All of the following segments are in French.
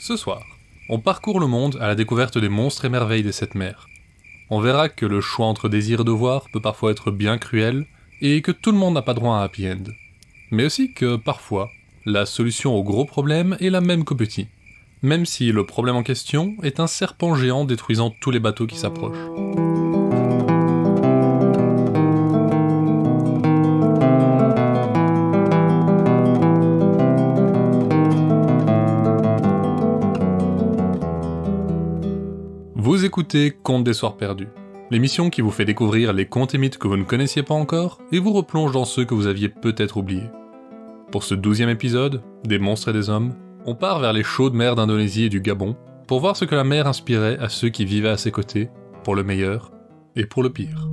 Ce soir, on parcourt le monde à la découverte des monstres et merveilles des sept mers. On verra que le choix entre désir et devoir peut parfois être bien cruel, et que tout le monde n'a pas droit à un happy end. Mais aussi que, parfois, la solution au gros problème est la même qu'au petit. Même si le problème en question est un serpent géant détruisant tous les bateaux qui s'approchent. Vous écoutez Contes des Soirs Perdus, l'émission qui vous fait découvrir les contes et mythes que vous ne connaissiez pas encore et vous replonge dans ceux que vous aviez peut-être oubliés. Pour ce 12e épisode, des monstres et des hommes, on part vers les chaudes mers d'Indonésie et du Gabon pour voir ce que la mer inspirait à ceux qui vivaient à ses côtés, pour le meilleur et pour le pire.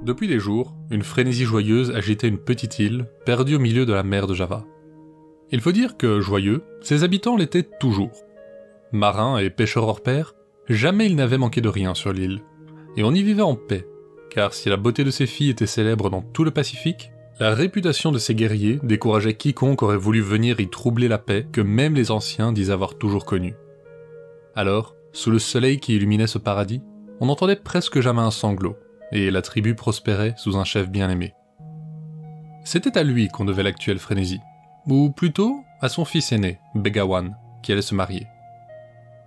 Depuis des jours, une frénésie joyeuse agitait une petite île, perdue au milieu de la mer de Java. Il faut dire que, joyeux, ses habitants l'étaient toujours. Marins et pêcheurs hors pair, jamais ils n'avaient manqué de rien sur l'île. Et on y vivait en paix, car si la beauté de ses filles était célèbre dans tout le Pacifique, la réputation de ses guerriers décourageait quiconque aurait voulu venir y troubler la paix que même les anciens disent avoir toujours connue. Alors, sous le soleil qui illuminait ce paradis, on n'entendait presque jamais un sanglot, et la tribu prospérait sous un chef bien-aimé. C'était à lui qu'on devait l'actuelle frénésie, ou plutôt à son fils aîné, Begawan, qui allait se marier.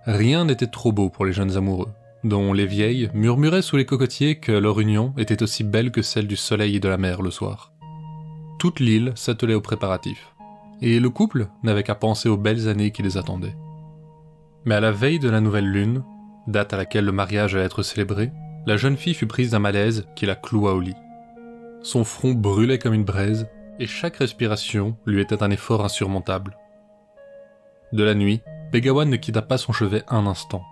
Rien n'était trop beau pour les jeunes amoureux, dont les vieilles murmuraient sous les cocotiers que leur union était aussi belle que celle du soleil et de la mer le soir. Toute l'île s'attelait aux préparatifs, et le couple n'avait qu'à penser aux belles années qui les attendaient. Mais à la veille de la nouvelle lune, date à laquelle le mariage allait être célébré, la jeune fille fut prise d'un malaise qui la cloua au lit. Son front brûlait comme une braise, et chaque respiration lui était un effort insurmontable. De la nuit, Begawan ne quitta pas son chevet un instant,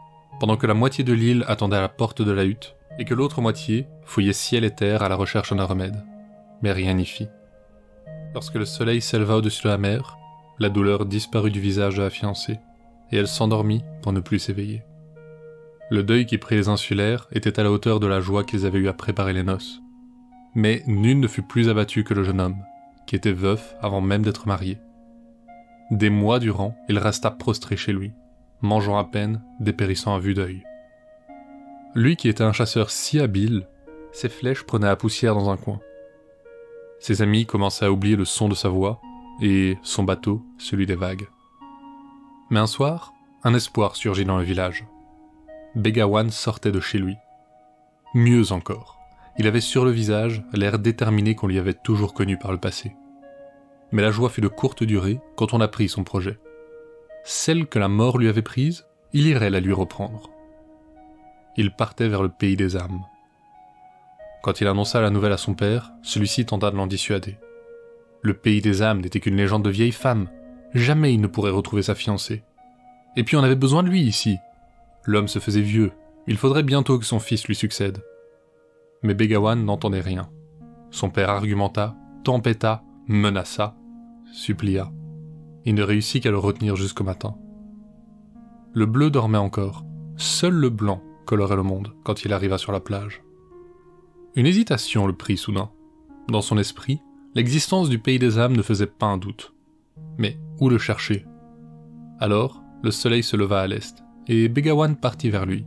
pendant que la moitié de l'île attendait à la porte de la hutte, et que l'autre moitié fouillait ciel et terre à la recherche d'un remède. Mais rien n'y fit. Lorsque le soleil s'éleva au-dessus de la mer, la douleur disparut du visage de la fiancée, et elle s'endormit pour ne plus s'éveiller. Le deuil qui prit les insulaires était à la hauteur de la joie qu'ils avaient eue à préparer les noces. Mais nul ne fut plus abattu que le jeune homme, qui était veuf avant même d'être marié. Des mois durant, il resta prostré chez lui, mangeant à peine, dépérissant à vue d'œil. Lui qui était un chasseur si habile, ses flèches prenaient la poussière dans un coin. Ses amis commençaient à oublier le son de sa voix, et son bateau, celui des vagues. Mais un soir, un espoir surgit dans le village. Begawan sortait de chez lui. Mieux encore, il avait sur le visage l'air déterminé qu'on lui avait toujours connu par le passé. Mais la joie fut de courte durée quand on apprit son projet. Celle que la mort lui avait prise, il irait la lui reprendre. Il partait vers le pays des âmes. Quand il annonça la nouvelle à son père, celui-ci tenta de l'en dissuader. Le pays des âmes n'était qu'une légende de vieille femme. Jamais il ne pourrait retrouver sa fiancée. Et puis on avait besoin de lui ici. L'homme se faisait vieux, il faudrait bientôt que son fils lui succède. Mais Begawan n'entendait rien. Son père argumenta, tempêta, menaça, supplia. Il ne réussit qu'à le retenir jusqu'au matin. Le bleu dormait encore, seul le blanc colorait le monde quand il arriva sur la plage. Une hésitation le prit soudain. Dans son esprit, l'existence du pays des âmes ne faisait pas un doute. Mais où le chercher ? Alors, le soleil se leva à l'est, et Begawan partit vers lui.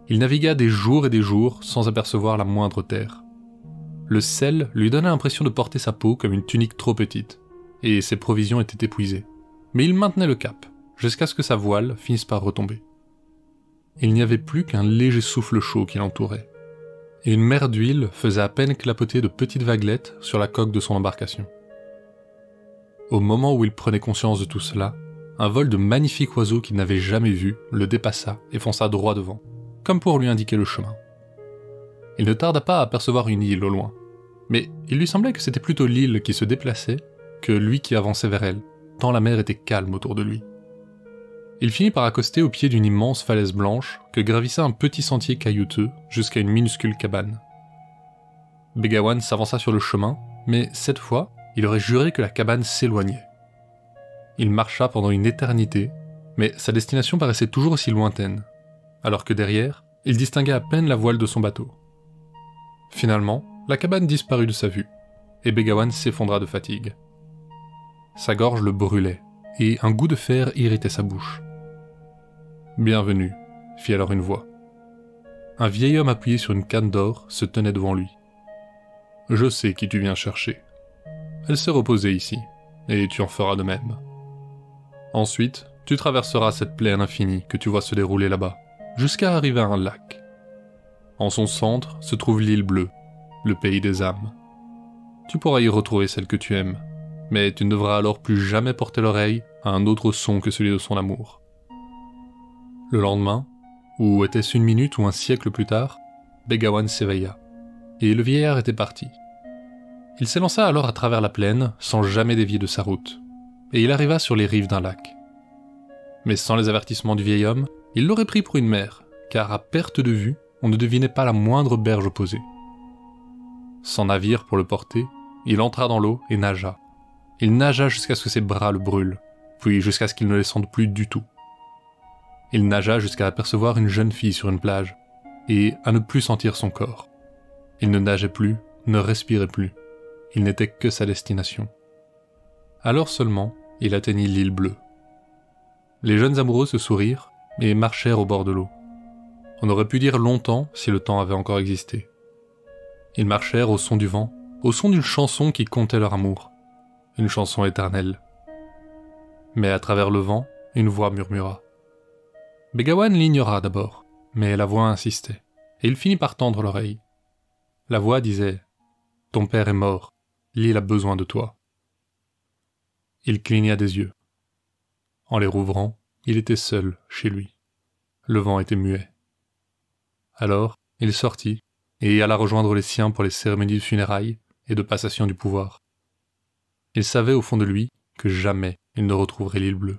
Il navigua des jours et des jours sans apercevoir la moindre terre. Le sel lui donnait l'impression de porter sa peau comme une tunique trop petite, et ses provisions étaient épuisées. Mais il maintenait le cap, jusqu'à ce que sa voile finisse par retomber. Il n'y avait plus qu'un léger souffle chaud qui l'entourait, et une mer d'huile faisait à peine clapoter de petites vaguelettes sur la coque de son embarcation. Au moment où il prenait conscience de tout cela, un vol de magnifiques oiseaux qu'il n'avait jamais vu le dépassa et fonça droit devant, comme pour lui indiquer le chemin. il ne tarda pas à apercevoir une île au loin. Mais il lui semblait que c'était plutôt l'île qui se déplaçait que lui qui avançait vers elle, tant la mer était calme autour de lui. Il finit par accoster au pied d'une immense falaise blanche que gravissait un petit sentier caillouteux jusqu'à une minuscule cabane. Begawan s'avança sur le chemin, mais cette fois, il aurait juré que la cabane s'éloignait. Il marcha pendant une éternité, mais sa destination paraissait toujours aussi lointaine, alors que derrière, il distinguait à peine la voile de son bateau. Finalement, la cabane disparut de sa vue, et Begawan s'effondra de fatigue. Sa gorge le brûlait, et un goût de fer irritait sa bouche. « Bienvenue », fit alors une voix. Un vieil homme appuyé sur une canne d'or se tenait devant lui. « Je sais qui tu viens chercher. Elle s'est reposée ici, et tu en feras de même. Ensuite, tu traverseras cette plaine infinie que tu vois se dérouler là-bas, jusqu'à arriver à un lac. En son centre se trouve l'île bleue, le pays des âmes. Tu pourras y retrouver celle que tu aimes, mais tu ne devras alors plus jamais porter l'oreille à un autre son que celui de son amour. » Le lendemain, ou était-ce une minute ou un siècle plus tard, Begawan s'éveilla, et le vieillard était parti. Il s'élança alors à travers la plaine, sans jamais dévier de sa route, et il arriva sur les rives d'un lac. Mais sans les avertissements du vieil homme, il l'aurait pris pour une mer, car à perte de vue, on ne devinait pas la moindre berge opposée. Sans navire pour le porter, il entra dans l'eau et nagea. Il nagea jusqu'à ce que ses bras le brûlent, puis jusqu'à ce qu'il ne les sente plus du tout. Il nagea jusqu'à apercevoir une jeune fille sur une plage, et à ne plus sentir son corps. Il ne nageait plus, ne respirait plus. Il n'était que sa destination. Alors seulement, il atteignit l'île bleue. Les jeunes amoureux se sourirent et marchèrent au bord de l'eau. On aurait pu dire longtemps si le temps avait encore existé. Ils marchèrent au son du vent, au son d'une chanson qui contait leur amour, une chanson éternelle. Mais à travers le vent, une voix murmura. Begawan l'ignora d'abord, mais la voix insistait, et il finit par tendre l'oreille. La voix disait « Ton père est mort, l'île a besoin de toi. » Il cligna des yeux. En les rouvrant, il était seul chez lui. Le vent était muet. Alors, il sortit et alla rejoindre les siens pour les cérémonies de funérailles et de passation du pouvoir. Il savait au fond de lui que jamais il ne retrouverait l'île bleue.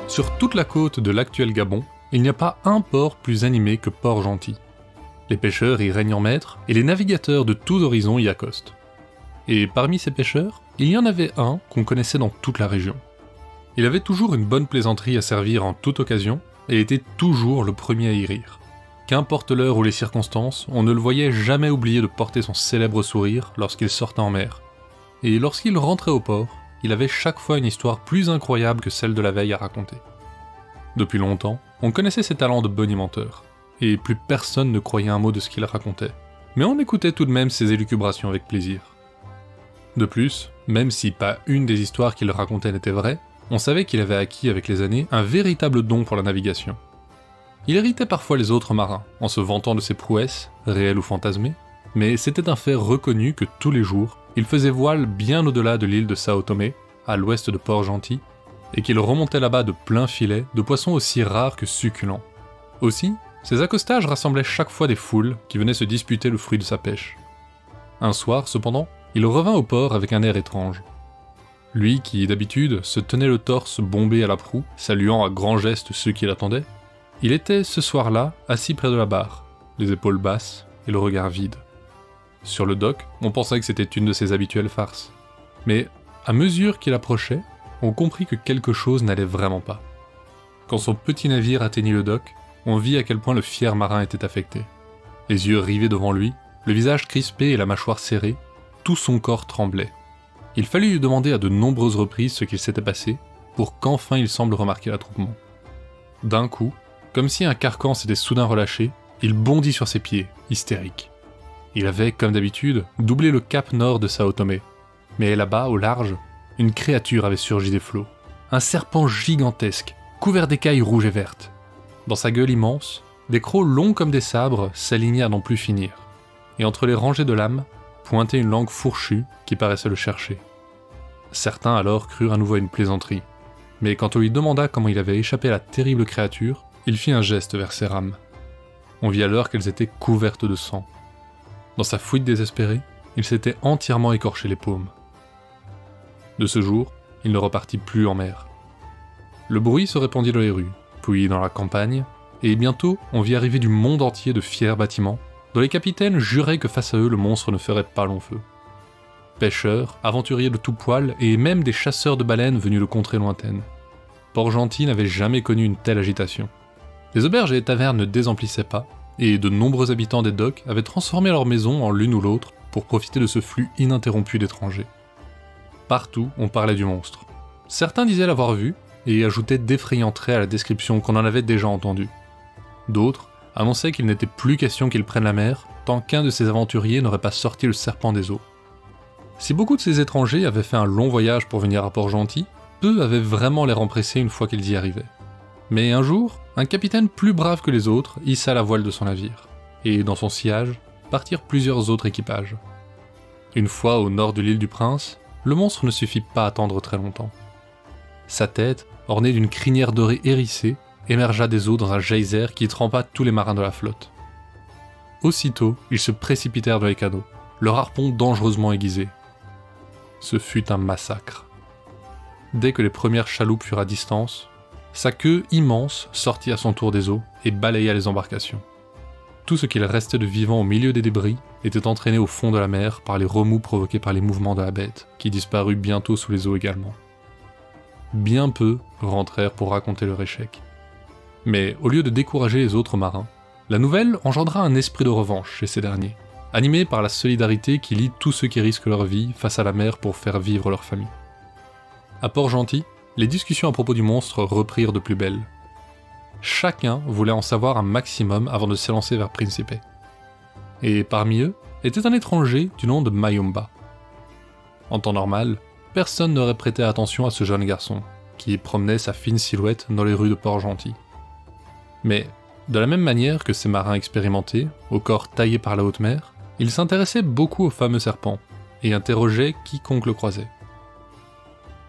Sur toute la côte de l'actuel Gabon, il n'y a pas un port plus animé que Port-Gentil. Les pêcheurs y règnent en maître et les navigateurs de tous horizons y accostent. Et parmi ces pêcheurs, il y en avait un qu'on connaissait dans toute la région. Il avait toujours une bonne plaisanterie à servir en toute occasion et était toujours le premier à y rire. Qu'importe l'heure ou les circonstances, on ne le voyait jamais oublier de porter son célèbre sourire lorsqu'il sortait en mer. Et lorsqu'il rentrait au port, il avait chaque fois une histoire plus incroyable que celle de la veille à raconter. Depuis longtemps, on connaissait ses talents de bonimenteur, et plus personne ne croyait un mot de ce qu'il racontait, mais on écoutait tout de même ses élucubrations avec plaisir. De plus, même si pas une des histoires qu'il racontait n'était vraie, on savait qu'il avait acquis avec les années un véritable don pour la navigation. Il irritait parfois les autres marins, en se vantant de ses prouesses, réelles ou fantasmées, mais c'était un fait reconnu que tous les jours, il faisait voile bien au-delà de l'île de Sao Tomé, à l'ouest de Port-Gentil, et qu'il remontait là-bas de plein filet de poissons aussi rares que succulents. Aussi, ses accostages rassemblaient chaque fois des foules qui venaient se disputer le fruit de sa pêche. Un soir, cependant, il revint au port avec un air étrange. Lui qui, d'habitude, se tenait le torse bombé à la proue, saluant à grands gestes ceux qui l'attendaient, il était, ce soir-là, assis près de la barre, les épaules basses et le regard vide. Sur le dock, on pensait que c'était une de ses habituelles farces. Mais, à mesure qu'il approchait, on comprit que quelque chose n'allait vraiment pas. Quand son petit navire atteignit le dock, on vit à quel point le fier marin était affecté. Les yeux rivés devant lui, le visage crispé et la mâchoire serrée, tout son corps tremblait. Il fallut lui demander à de nombreuses reprises ce qu'il s'était passé, pour qu'enfin il semble remarquer l'attroupement. D'un coup, comme si un carcan s'était soudain relâché, Il bondit sur ses pieds, hystérique. Il avait, comme d'habitude, doublé le cap nord de Sao Tomé. Mais là-bas, au large, une créature avait surgi des flots. Un serpent gigantesque, couvert d'écailles rouges et vertes. Dans sa gueule immense, des crocs longs comme des sabres s'alignaient à n'en plus finir. Et entre les rangées de lames, pointait une langue fourchue qui paraissait le chercher. Certains alors crurent à nouveau à une plaisanterie. Mais quand on lui demanda comment il avait échappé à la terrible créature, il fit un geste vers ses rames. On vit alors qu'elles étaient couvertes de sang. Dans sa fuite désespérée, il s'était entièrement écorché les paumes. De ce jour, il ne repartit plus en mer. Le bruit se répandit dans les rues, puis dans la campagne, et bientôt on vit arriver du monde entier de fiers bâtiments, dont les capitaines juraient que face à eux le monstre ne ferait pas long feu. Pêcheurs, aventuriers de tout poil, et même des chasseurs de baleines venus de contrées lointaines. Port-Gentil n'avait jamais connu une telle agitation. Les auberges et les tavernes ne désemplissaient pas, et de nombreux habitants des docks avaient transformé leurs maisons en l'une ou l'autre pour profiter de ce flux ininterrompu d'étrangers. Partout, on parlait du monstre. Certains disaient l'avoir vu, et ajoutaient d'effrayants traits à la description qu'on en avait déjà entendue. D'autres annonçaient qu'il n'était plus question qu'ils prennent la mer, tant qu'un de ces aventuriers n'aurait pas sorti le serpent des eaux. Si beaucoup de ces étrangers avaient fait un long voyage pour venir à Port-Gentil, peu avaient vraiment l'air empressés une fois qu'ils y arrivaient. Mais un jour, un capitaine plus brave que les autres hissa la voile de son navire, et dans son sillage, partirent plusieurs autres équipages. Une fois au nord de l'île du Prince, le monstre ne se fit pas attendre très longtemps. Sa tête, ornée d'une crinière dorée hérissée, émergea des eaux dans un geyser qui trempa tous les marins de la flotte. Aussitôt, ils se précipitèrent dans les canots, leur harpon dangereusement aiguisé. Ce fut un massacre. Dès que les premières chaloupes furent à distance, sa queue immense sortit à son tour des eaux et balaya les embarcations. Tout ce qu'il restait de vivant au milieu des débris était entraîné au fond de la mer par les remous provoqués par les mouvements de la bête, qui disparut bientôt sous les eaux également. Bien peu rentrèrent pour raconter leur échec. Mais au lieu de décourager les autres marins, la nouvelle engendra un esprit de revanche chez ces derniers, animé par la solidarité qui lie tous ceux qui risquent leur vie face à la mer pour faire vivre leur famille. À Port-Gentil, les discussions à propos du monstre reprirent de plus belle. Chacun voulait en savoir un maximum avant de s'élancer vers Principe. Et parmi eux était un étranger du nom de Mayumba. En temps normal, personne n'aurait prêté attention à ce jeune garçon, qui promenait sa fine silhouette dans les rues de Port-Gentil. Mais, de la même manière que ces marins expérimentés, au corps taillé par la haute mer, il s'intéressait beaucoup au fameux serpent, et interrogeait quiconque le croisait.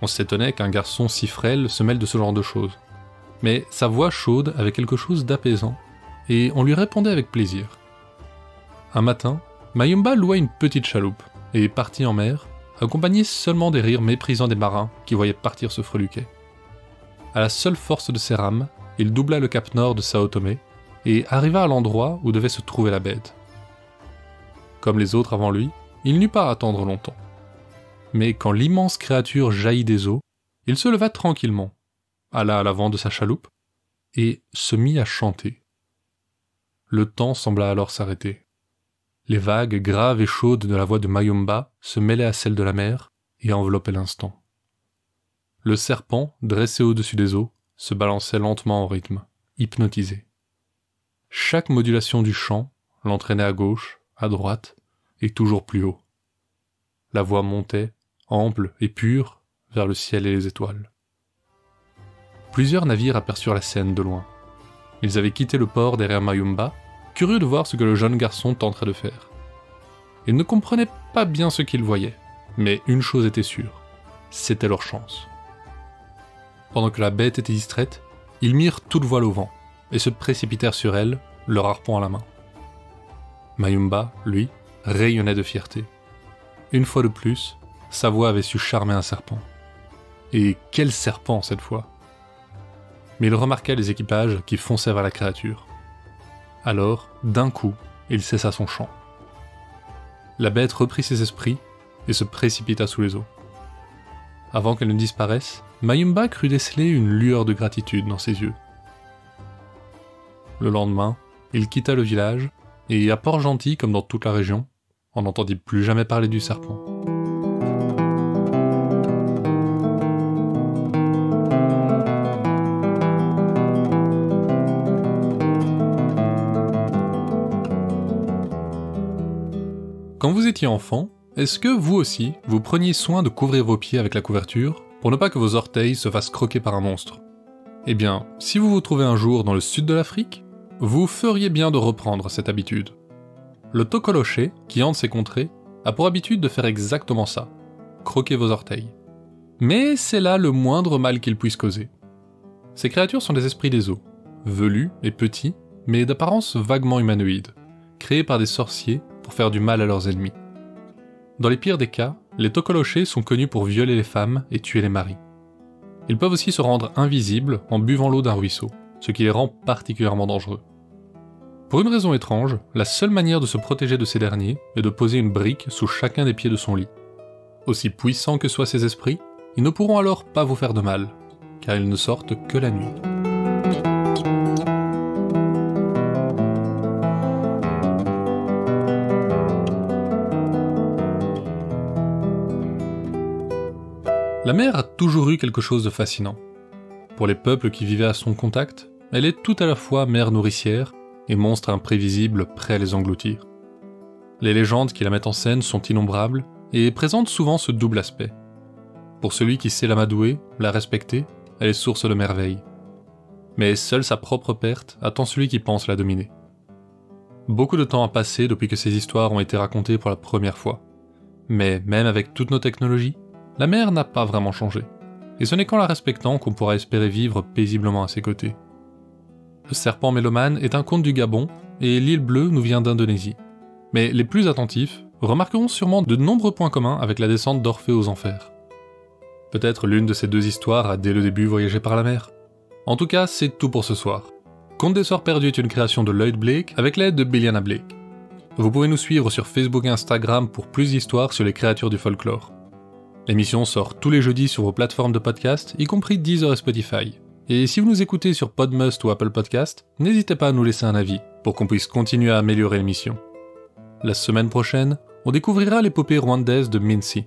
On s'étonnait qu'un garçon si frêle se mêle de ce genre de choses. Mais sa voix chaude avait quelque chose d'apaisant, et on lui répondait avec plaisir. Un matin, Mayumba loua une petite chaloupe, et partit en mer, accompagné seulement des rires méprisants des marins qui voyaient partir ce freluquet. À la seule force de ses rames, il doubla le cap nord de Sao Tomé, et arriva à l'endroit où devait se trouver la bête. Comme les autres avant lui, il n'eut pas à attendre longtemps. Mais quand l'immense créature jaillit des eaux, il se leva tranquillement, alla à l'avant de sa chaloupe, et se mit à chanter. Le temps sembla alors s'arrêter. Les vagues graves et chaudes de la voix de Mayumba se mêlaient à celles de la mer et enveloppaient l'instant. Le serpent, dressé au-dessus des eaux, se balançait lentement en rythme, hypnotisé. Chaque modulation du chant l'entraînait à gauche, à droite, et toujours plus haut. La voix montait, ample et pure, vers le ciel et les étoiles. Plusieurs navires aperçurent la scène de loin. Ils avaient quitté le port derrière Mayumba, curieux de voir ce que le jeune garçon tenterait de faire. Ils ne comprenaient pas bien ce qu'ils voyaient, mais une chose était sûre, c'était leur chance. Pendant que la bête était distraite, ils mirent toute voile au vent, et se précipitèrent sur elle, leur harpon à la main. Mayumba, lui, rayonnait de fierté. Une fois de plus, sa voix avait su charmer un serpent. Et quel serpent cette fois! Mais il remarqua les équipages qui fonçaient vers la créature. Alors, d'un coup, il cessa son chant. La bête reprit ses esprits et se précipita sous les eaux. Avant qu'elle ne disparaisse, Mayumba crut déceler une lueur de gratitude dans ses yeux. Le lendemain, il quitta le village, et à Port-Gentil comme dans toute la région, on n'entendit plus jamais parler du serpent. Quand vous étiez enfant, est-ce que vous aussi, vous preniez soin de couvrir vos pieds avec la couverture pour ne pas que vos orteils se fassent croquer par un monstre? Eh bien, si vous vous trouvez un jour dans le sud de l'Afrique, vous feriez bien de reprendre cette habitude. Le tokoloché, qui hante ces contrées, a pour habitude de faire exactement ça, croquer vos orteils. Mais c'est là le moindre mal qu'il puisse causer. Ces créatures sont des esprits des eaux, velus et petits, mais d'apparence vaguement humanoïde, créés par des sorciers pour faire du mal à leurs ennemis. Dans les pires des cas, les tokolochés sont connus pour violer les femmes et tuer les maris. Ils peuvent aussi se rendre invisibles en buvant l'eau d'un ruisseau, ce qui les rend particulièrement dangereux. Pour une raison étrange, la seule manière de se protéger de ces derniers est de poser une brique sous chacun des pieds de son lit. Aussi puissants que soient ces esprits, ils ne pourront alors pas vous faire de mal, car ils ne sortent que la nuit. La mer a toujours eu quelque chose de fascinant. Pour les peuples qui vivaient à son contact, elle est tout à la fois mer nourricière et monstre imprévisible prêt à les engloutir. Les légendes qui la mettent en scène sont innombrables et présentent souvent ce double aspect. Pour celui qui sait l'amadouer, la respecter, elle est source de merveilles. Mais seule sa propre perte attend celui qui pense la dominer. Beaucoup de temps a passé depuis que ces histoires ont été racontées pour la première fois. Mais même avec toutes nos technologies, la mer n'a pas vraiment changé. Et ce n'est qu'en la respectant qu'on pourra espérer vivre paisiblement à ses côtés. Le serpent mélomane est un conte du Gabon, et l'île bleue nous vient d'Indonésie. Mais les plus attentifs remarqueront sûrement de nombreux points communs avec la descente d'Orphée aux enfers. Peut-être l'une de ces deux histoires a dès le début voyagé par la mer. En tout cas, c'est tout pour ce soir. Conte des Sorts Perdus est une création de Lloyd Blake avec l'aide de Billiana Blake. Vous pouvez nous suivre sur Facebook et Instagram pour plus d'histoires sur les créatures du folklore. L'émission sort tous les jeudis sur vos plateformes de podcast, y compris Deezer et Spotify. Et si vous nous écoutez sur Podmust ou Apple Podcast, n'hésitez pas à nous laisser un avis, pour qu'on puisse continuer à améliorer l'émission. La semaine prochaine, on découvrira l'épopée rwandaise de Minsi,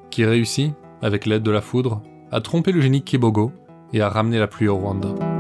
qui réussit, avec l'aide de la foudre, à tromper le génie Kibogo et à ramener la pluie au Rwanda.